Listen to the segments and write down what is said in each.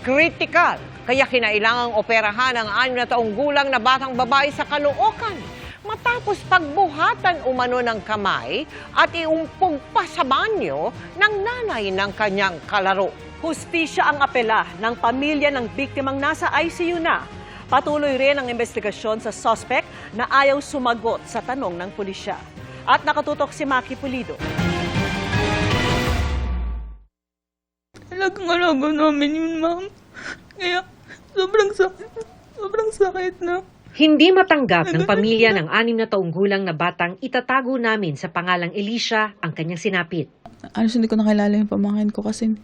Critical, kaya kinailangang operahan ang 6 na taong gulang na batang babae sa Caloocan matapos pagbuhatan umano ng kamay at iumpog pa sa banyo ng nanay ng kanyang kalaro. Hustisya ang apela ng pamilya ng biktimang nasa ICU na. Patuloy rin ang investigasyon sa suspect na ayaw sumagot sa tanong ng pulisya. At nakatutok si Maki Pulido. Talagang alaga namin yun, ma'am. Kaya sobrang sakit na. Hindi matanggap ng pamilya ng 6 na taong gulang na batang itatago namin sa pangalang Elisha ang kanyang sinapit. Hindi ko nakilala yung pamangkin ko kasi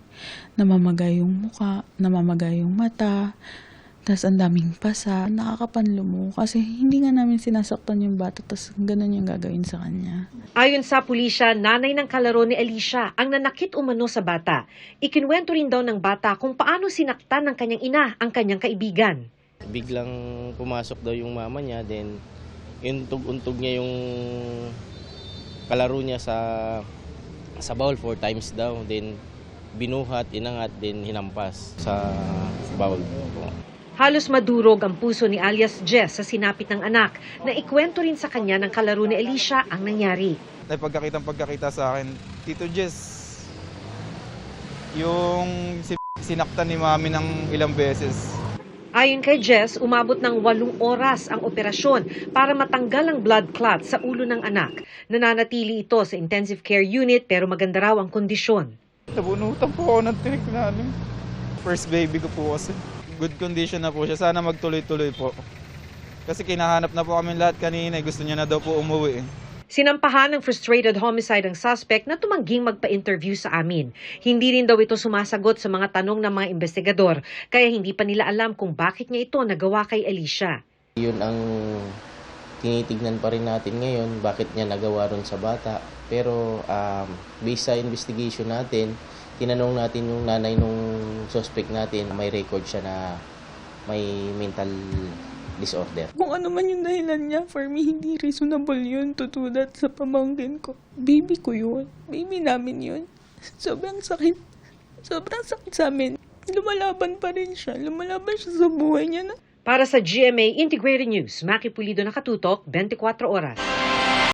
namamagay yung muka, namamagay yung mata, tas ang daming pasa. Nakakapanlumo kasi hindi nga namin sinasaktan yung bata, tas ganun yung gagawin sa kanya. Ayon sa pulisya, nanay ng kalaro ni Elisha ang nanakit umano sa bata. Ikinwento rin daw ng bata kung paano sinaktan ng kanyang ina ang kanyang kaibigan. Biglang pumasok daw yung mama niya, then untog niya yung kalaro niya sa bowl 4 times daw, then binuhat, inangat, then hinampas sa bowl. Halos madurog ang puso ni alias Jess sa sinapit ng anak na ikwento rin sa kanya ng kalaro ni Elisha ang nangyari. Pagkakita sa akin, Tito Jess, yung sinaktan ni mami ng ilang beses. Ayon kay Jess, umabot ng 8 oras ang operasyon para matanggal ang blood clot sa ulo ng anak. Nananatili ito sa intensive care unit pero maganda raw ang kondisyon. Nabunutan po ako ng tinik na first baby ko po kasi. Good condition na po siya. Sana magtuloy-tuloy po. Kasi kinahanap na po kami lahat kanina. Gusto niya na daw po umuwi. Sinampahan ng frustrated homicide ang suspect na tumangging magpa-interview sa amin. Hindi rin daw ito sumasagot sa mga tanong ng mga investigador, kaya hindi pa nila alam kung bakit niya ito nagawa kay Elisha. Yun ang tinitignan pa rin natin ngayon, bakit niya nagawa ron sa bata. Pero based sa investigation natin, tinanong natin yung nanay nung suspect natin, may record siya na may mental disorder. Kung ano man yung dahilan niya, for me, hindi reasonable yun to do that sa pamangkin ko. Baby ko yun. Baby namin yun. Sobrang sakit. Sobrang sakit sa amin. Lumalaban pa rin siya. Lumalaban siya sa buhay niya na. Para sa GMA Integrated News, Maki Pulido, nakatutok, 24 oras.